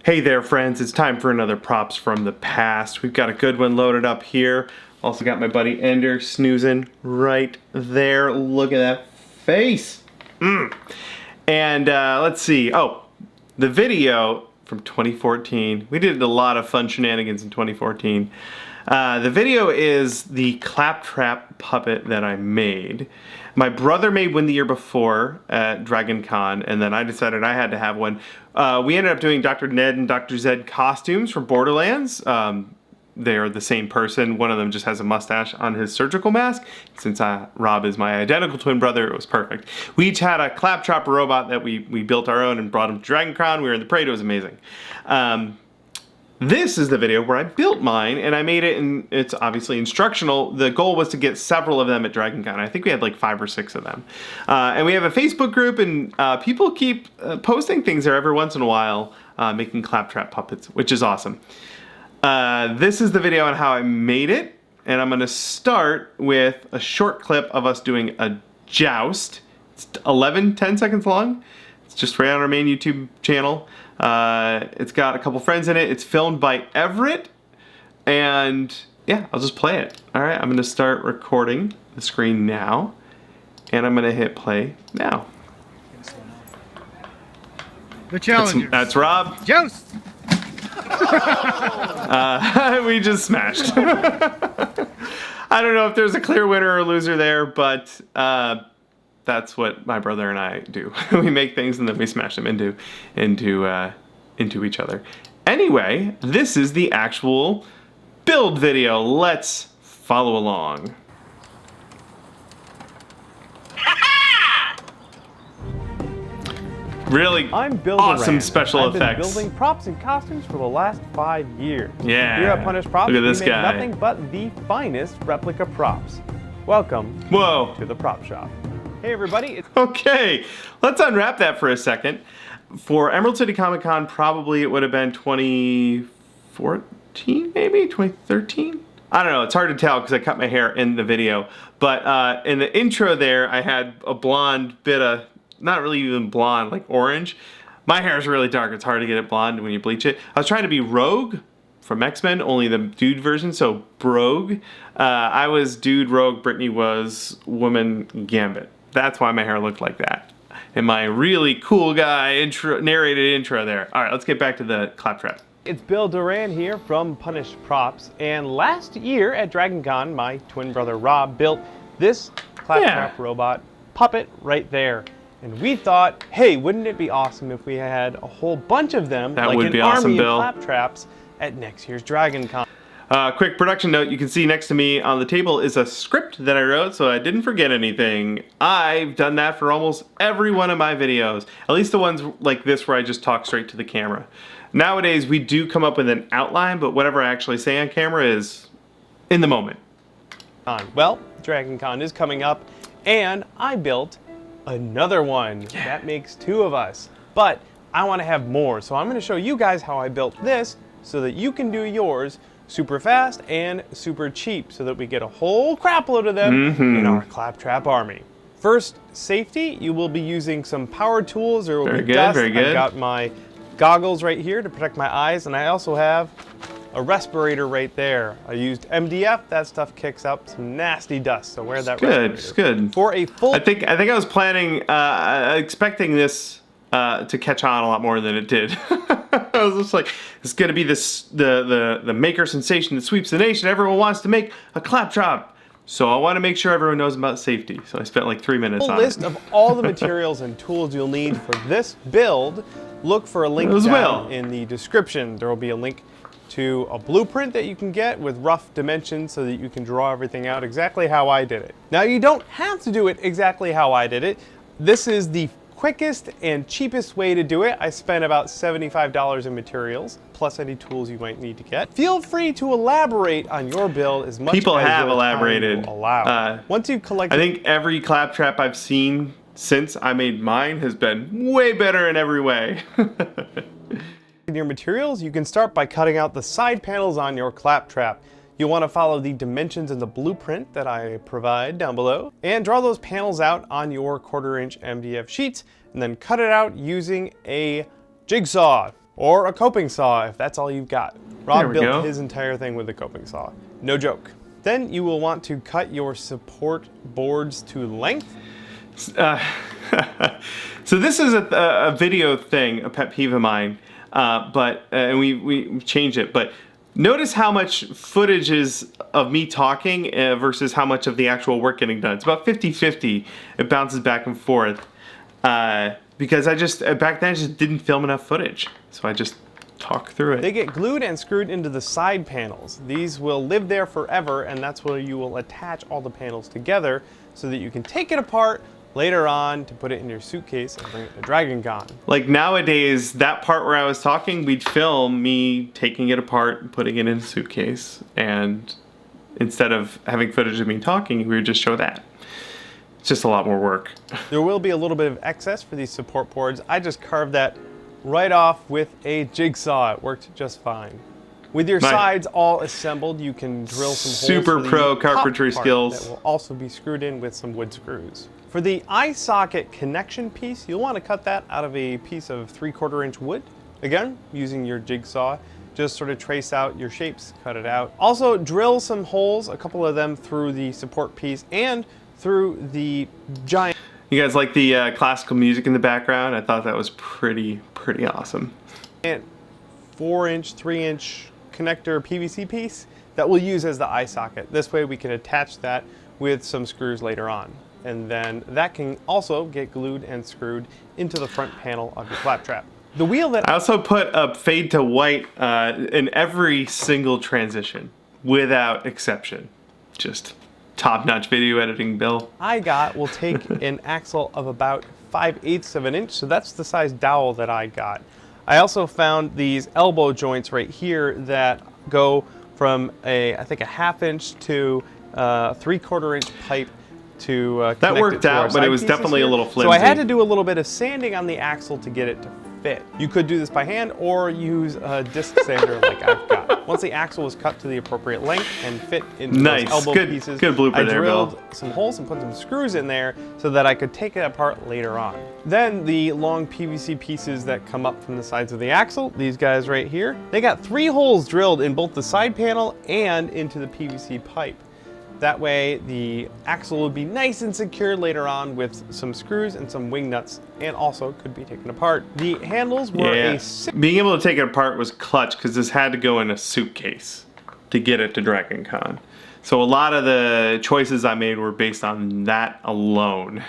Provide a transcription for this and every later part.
Hey there friends, it's time for another props from the past. We've got a good one loaded up here. Also got my buddy Ender snoozing right there. Look at that face. And let's see, the video from 2014. We did a lot of fun shenanigans in 2014. The video is the Claptrap puppet that I made. My brother made one the year before at Dragon Con, and then I decided I had to have one. We ended up doing Dr. Ned and Dr. Zed costumes for Borderlands. They are the same person. One of them just has a mustache on his surgical mask. Since Rob is my identical twin brother, it was perfect. We each had a Claptrap robot that we built our own and brought him to Dragon Con. We were in the parade. It was amazing. This is the video where I built mine, and I made it, and it's obviously instructional. The goal was to get several of them at Dragon Con. I think we had like 5 or 6 of them. And we have a Facebook group, and people keep posting things there every once in a while, making Claptrap puppets, which is awesome. This is the video on how I made it, and I'm going to start with a short clip of us doing a joust. It's 10 seconds long. It's just right on our main YouTube channel. It's got a couple friends in it. It's filmed by Everett, and yeah, I'll just play it. All right, I'm gonna start recording the screen now, and I'm gonna hit play now. The challengers. That's Rob. Joust. We just smashed. I don't know if there's a clear winner or loser there, but that's what my brother and I do. We make things and then we smash them into each other. Anyway, this is the actual build video. Let's follow along. Really awesome special effects. I've been building props and costumes for the last 5 years. Yeah. Here at Punish Props, look at this we make guy. nothing but the finest replica props. Welcome to the prop shop. Hey everybody, Okay, let's unwrap that for a second. For Emerald City Comic Con, probably it would have been 2014, maybe 2013. I don't know. It's hard to tell because I cut my hair in the video. But in the intro there, I had a blonde bit of, not really even blonde, like orange. My hair is really dark. It's hard to get it blonde when you bleach it. I was trying to be Rogue from X-Men, only the dude version, so Brogue. I was dude Rogue. Brittany was woman Gambit. That's why my hair looked like that. And my really cool guy narrated intro there. All right, let's get back to the Claptrap. it's Bill Duran here from Punish Props, and last year at Dragon Con, my twin brother Rob built this Claptrap robot puppet right there. And we thought, hey, wouldn't it be awesome if we had a whole bunch of them, that like would an be awesome, army Bill. of Claptraps at next year's Dragon Con. Quick production note, you can see next to me on the table is a script that I wrote, so I didn't forget anything. I've done that for almost every one of my videos, at least the ones like this where I just talk straight to the camera. Nowadays, we do come up with an outline, but whatever I actually say on camera is in the moment. Well, Dragon Con is coming up, and I built another one. That makes 2 of us, but I want to have more, so I'm going to show you guys how I built this so that you can do yours super fast and super cheap so that we get a whole crap load of them in our Claptrap army. First, safety. You will be using some power tools. There will be dust. Very good. I've got my goggles right here to protect my eyes, and I also have a respirator right there. I used MDF. That stuff kicks up some nasty dust, so wear that respirator. It's good. For a full... I think I was planning, expecting this to catch on a lot more than it did. I was just like, it's gonna be this the maker sensation that sweeps the nation. Everyone wants to make a Claptrap, so I want to make sure everyone knows about safety. So I spent like 3 minutes on it. A list of all the materials and tools you'll need for this build. Look for a link down in the description. There will be a link to a blueprint that you can get with rough dimensions so that you can draw everything out exactly how I did it. Now, you don't have to do it exactly how I did it. This is the quickest and cheapest way to do it. I spent about $75 in materials, plus any tools you might need to get. Feel free to elaborate on your build as much as People have your elaborated. time will allow. Once you've collected... I think every Claptrap I've seen since I made mine has been way better in every way. In your materials, you can start by cutting out the side panels on your Claptrap. You'll want to follow the dimensions in the blueprint that I provide down below and draw those panels out on your 1/4 inch MDF sheets and then cut it out using a jigsaw. or a coping saw if that's all you've got. Rob There we built go. his entire thing with a coping saw. No joke. Then you will want to cut your support boards to length. So this is a video thing, a pet peeve of mine, and we changed it. But notice how much footage is of me talking versus how much of the actual work getting done. It's about 50-50. It bounces back and forth because back then I just didn't film enough footage, so I just talk through it. They get glued and screwed into the side panels. These will live there forever, and that's where you will attach all the panels together so that you can take it apart later on to put it in your suitcase and bring it to Dragon Con. Like nowadays, that part where I was talking, we'd film me taking it apart and putting it in a suitcase, and instead of having footage of me talking, we would just show that. It's just a lot more work. There will be a little bit of excess for these support boards. I just carved that right off with a jigsaw. It worked just fine. With your Nice. sides all assembled, you can drill some holes Super for the pro top carpentry part skills. that will also be screwed in with some wood screws. For the eye socket connection piece, you'll want to cut that out of a piece of 3/4 inch wood. Again, using your jigsaw, just sort of trace out your shapes, cut it out. Also drill some holes, a couple of them through the support piece and through the giant. You guys like the classical music in the background? I thought that was pretty awesome. 4-inch, 3-inch connector PVC piece that we'll use as the eye socket. This way we can attach that with some screws later on. And then that can also get glued and screwed into the front panel of your Claptrap. The wheel that I also put a fade to white in every single transition, without exception. Just top-notch video editing, Bill. I got will take an axle of about 5/8 of an inch, so that's the size dowel that I got. I also found these elbow joints right here that go from I think a 1/2 inch to 3/4 inch pipe to That connect worked it to our out, but it side was pieces definitely a here. little So I had flimsy. to do a little bit of sanding on the axle to get it to fit. You could do this by hand or use a disc sander like I've got. Once the axle was cut to the appropriate length and fit into Nice. those elbow Good- pieces, good blooper I there, drilled Bill. some holes and put some screws in there so that I could take it apart later on. Then the long PVC pieces that come up from the sides of the axle, these guys right here, they got 3 holes drilled in both the side panel and into the PVC pipe. That way the axle would be nice and secure later on with some screws and some wing nuts, and also could be taken apart. The handles were Being able to take it apart was clutch because this had to go in a suitcase to get it to Dragon Con. So a lot of the choices I made were based on that alone.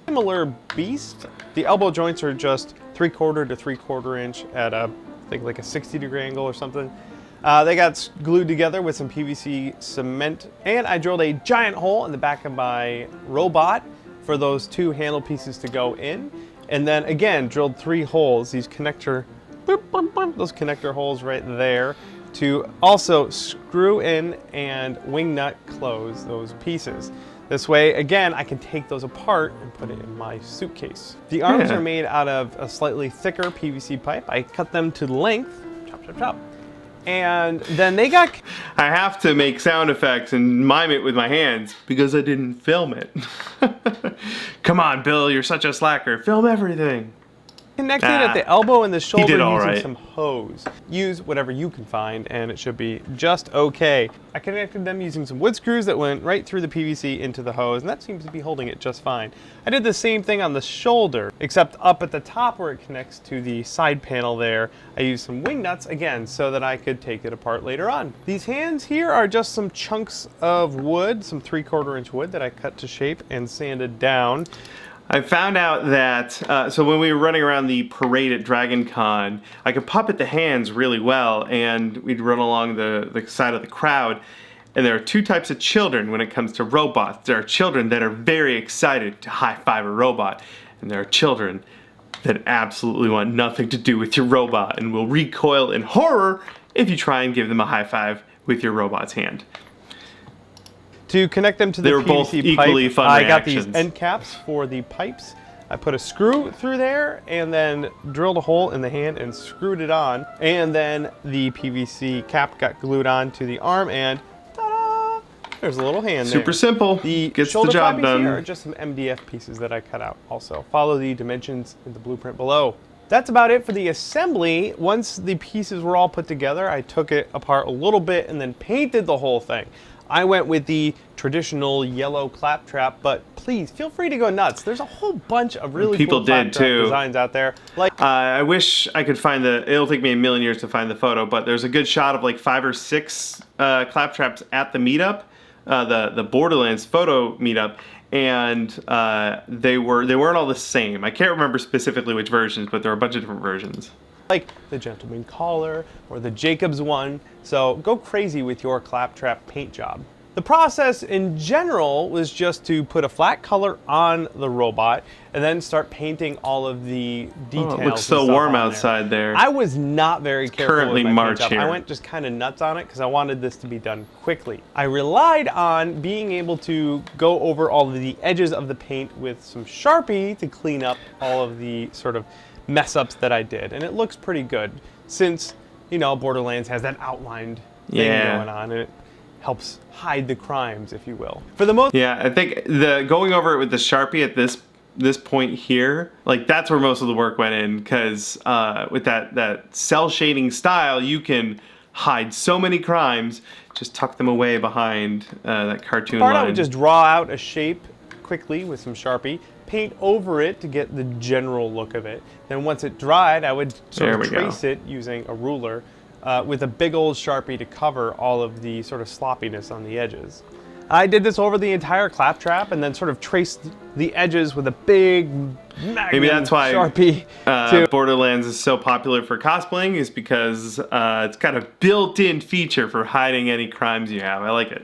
similar beast. The elbow joints are just 3/4 to 3/4 inch at I think like a 60-degree angle or something. They got glued together with some PVC cement, and I drilled a giant hole in the back of my robot for those 2 handle pieces to go in, and then again drilled 3 holes, these connector, those connector holes right there, to also screw in and wing nut close those pieces. This way, again, I can take those apart and put it in my suitcase. The arms are made out of a slightly thicker PVC pipe. I cut them to length, chop, chop, chop. And then they got... I have to make sound effects and mime it with my hands because I didn't film it. Come on, Bill, you're such a slacker. Film everything. connected at the elbow and the shoulder using right. some hose. Use whatever you can find and it should be just okay. I connected them using some wood screws that went right through the PVC into the hose, and that seems to be holding it just fine. I did the same thing on the shoulder, except up at the top where it connects to the side panel there, I used some wing nuts again so that I could take it apart later on. These hands here are just some chunks of wood, some 3/4 inch wood that I cut to shape and sanded down. I found out that, so when we were running around the parade at Dragon Con, I could puppet the hands really well, and we'd run along the side of the crowd. And there are two types of children when it comes to robots. There are children that are very excited to high-five a robot, and there are children that absolutely want nothing to do with your robot and will recoil in horror if you try and give them a high-five with your robot's hand. To connect them to the They were PVC both equally pipe, fun I got reactions. these end caps for the pipes. I put a screw through there and then drilled a hole in the hand and screwed it on. And then the PVC cap got glued on to the arm and ta-da! There's a little hand there. Super simple. The Gets the shoulder job flappies done. here are just some MDF pieces that I cut out also. Follow the dimensions in the blueprint below. That's about it for the assembly. Once the pieces were all put together, I took it apart a little bit and then painted the whole thing. I went with the traditional yellow Claptrap, but please feel free to go nuts. There's a whole bunch of really cool Claptrap designs out there. Like I wish I could find it'll take me a million years to find the photo, but there's a good shot of like 5 or 6 Claptraps at the meetup, the Borderlands photo meetup, and they weren't all the same. I can't remember specifically which versions, but there were a bunch of different versions. Like the Gentleman Collar or the Jacobs one. So go crazy with your Claptrap paint job. The process in general was just to put a flat color on the robot and then start painting all of the details. Oh, it looks so warm outside there. I was not very careful currently with my March paint job. here. I went just kind of nuts on it because I wanted this to be done quickly. I relied on being able to go over all of the edges of the paint with some Sharpie to clean up all of the sort of mess ups that I did, and it looks pretty good since, you know, Borderlands has that outlined thing going on, and it helps hide the crimes, if you will. For the most I think going over it with the Sharpie at this point here, like that's where most of the work went in, because with that cell shading style, you can hide so many crimes, just tuck them away behind that cartoon line. I would just draw out a shape quickly with some Sharpie, paint over it to get the general look of it. Then once it dried, I would sort of trace it using a ruler with a big old Sharpie to cover all of the sort of sloppiness on the edges. I did this over the entire Claptrap and then sort of traced the edges with a big Maybe that's why Sharpie. Borderlands is so popular for cosplaying, is because it's got a built-in feature for hiding any crimes you have. I like it.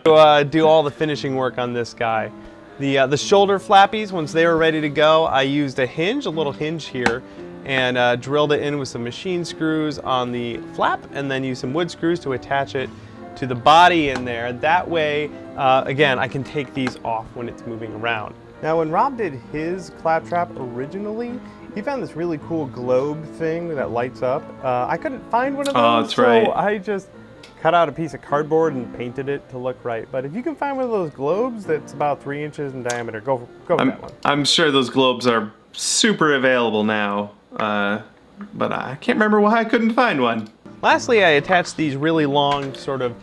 To do all the finishing work on this guy. The shoulder flappies, once they were ready to go, I used a little hinge here, and drilled it in with some machine screws on the flap, and then used some wood screws to attach it to the body in there. That way, again, I can take these off when it's moving around. Now, when Rob did his Claptrap originally, he found this really cool globe thing that lights up. I couldn't find one of those, so I just cut out a piece of cardboard and painted it to look right. But if you can find one of those globes that's about 3 inches in diameter, go with that one. I'm sure those globes are super available now, but I can't remember why I couldn't find one. Lastly, I attached these really long sort of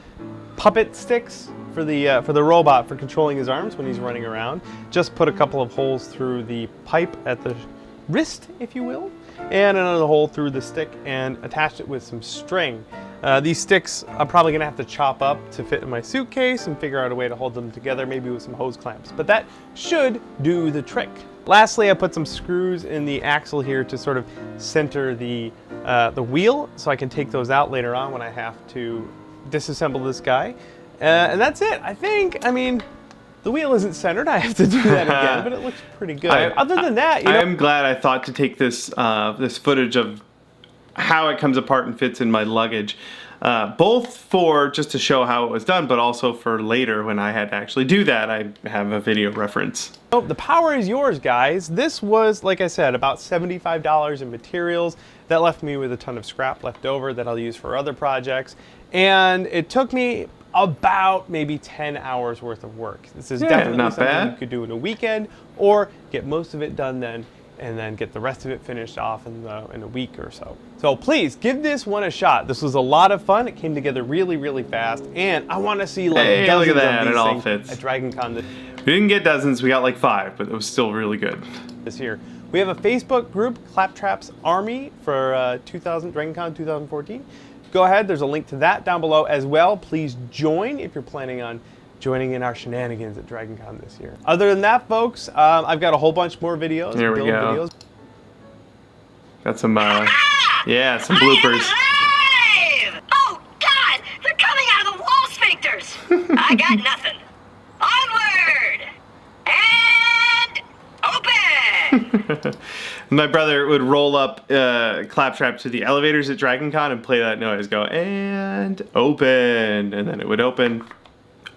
puppet sticks for the robot for controlling his arms when he's running around. Just put a couple of holes through the pipe at the wrist, if you will, and another hole through the stick, and attached it with some string. These sticks I'm probably gonna have to chop up to fit in my suitcase and figure out a way to hold them together, maybe with some hose clamps, but that should do the trick. Lastly, I put some screws in the axle here to sort of center the wheel, so I can take those out later on when I have to disassemble this guy. And that's it, I think. I mean, the wheel isn't centered. I have to do that again, but it looks pretty good. Other than that, I'm glad I thought to take this this footage of how it comes apart and fits in my luggage, both for just to show how it was done, but also for later when I had to actually do that, I have a video reference. So the power is yours, guys. This was, like I said, about $75 in materials. That left me with a ton of scrap left over that I'll use for other projects. And it took me about maybe 10 hours worth of work. This is definitely not something bad. you could do in a weekend, or get most of it done then, and then get the rest of it finished off in a week or so. So please, give this one a shot. This was a lot of fun. It came together really, really fast, and I want to see like dozens look at that. of these It all things fits. at DragonCon We didn't get dozens, we got like 5, but it was still really good. this year. We have a Facebook group, Claptrap's Army, for DragonCon 2014. Go ahead, there's a link to that down below as well. Please join if you're planning on joining in our shenanigans at DragonCon this year. Other than that, folks, I've got a whole bunch more videos. Here we build go. Videos. Got some, some bloopers. Alive! Oh, God! They're coming out of the wall sphincters! I got nothing. Onward! And open! My brother would roll up Claptrap to the elevators at DragonCon and play that noise, go, and open, and then it would open.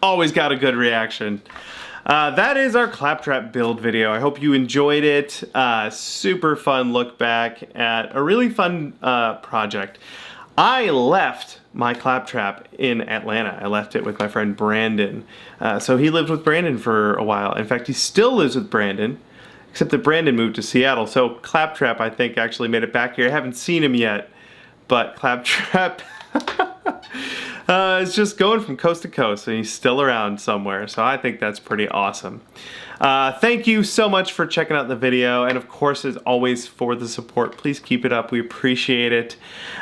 Always got a good reaction. That is our Claptrap build video. I hope you enjoyed it. Super fun look back at a really fun project. I left my Claptrap in Atlanta. I left it with my friend Brandon. So he lived with Brandon for a while. In fact, he still lives with Brandon, except that Brandon moved to Seattle. So Claptrap, I think, actually made it back here. I haven't seen him yet, but Claptrap is just going from coast to coast, and he's still around somewhere. So I think that's pretty awesome. Thank you so much for checking out the video, and of course, as always, for the support. Please keep it up. We appreciate it.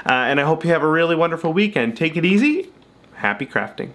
And I hope you have a really wonderful weekend. Take it easy. Happy crafting.